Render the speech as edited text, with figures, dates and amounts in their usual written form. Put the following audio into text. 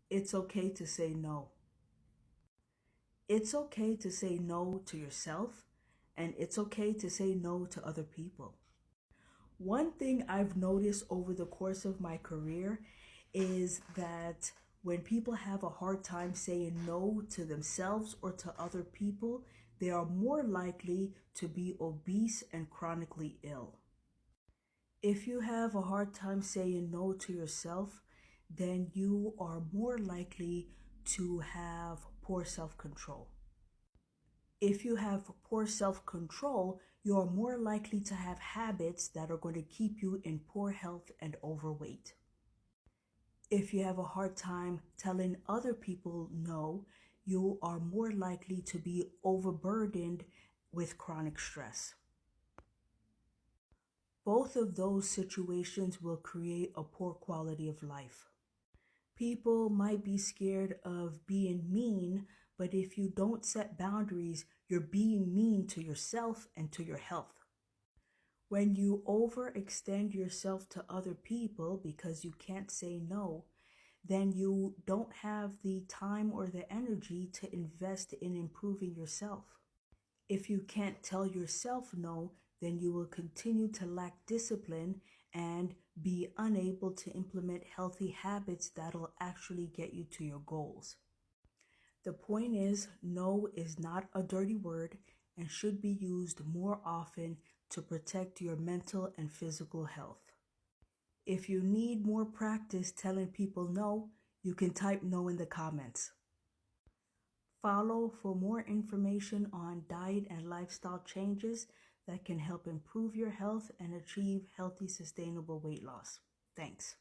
It's okay to say no. It's okay to say no to yourself, and it's okay to say no to other people. One thing I've noticed over the course of my career is that when people have a hard time saying no to themselves or to other people, they are more likely to be obese and chronically ill. If you have a hard time saying no to yourself, then you are more likely to have poor self control. If you have poor self control, you are more likely to have habits that are going to keep you in poor health and overweight. If you have a hard time telling other people no, you are more likely to be overburdened with chronic stress. Both of those situations will create a poor quality of life. People might be scared of being mean, but if you don't set boundaries, you're being mean to yourself and to your health. When you overextend yourself to other people because you can't say no, then you don't have the time or the energy to invest in improving yourself. If you can't tell yourself no, then you will continue to lack discipline and be unable to implement healthy habits that'll actually get you to your goals. The point is, no is not a dirty word and should be used more often to protect your mental and physical health. If you need more practice telling people no, you can type no in the comments. Follow for more information on diet and lifestyle changes that can help improve your health and achieve healthy, sustainable weight loss. Thanks.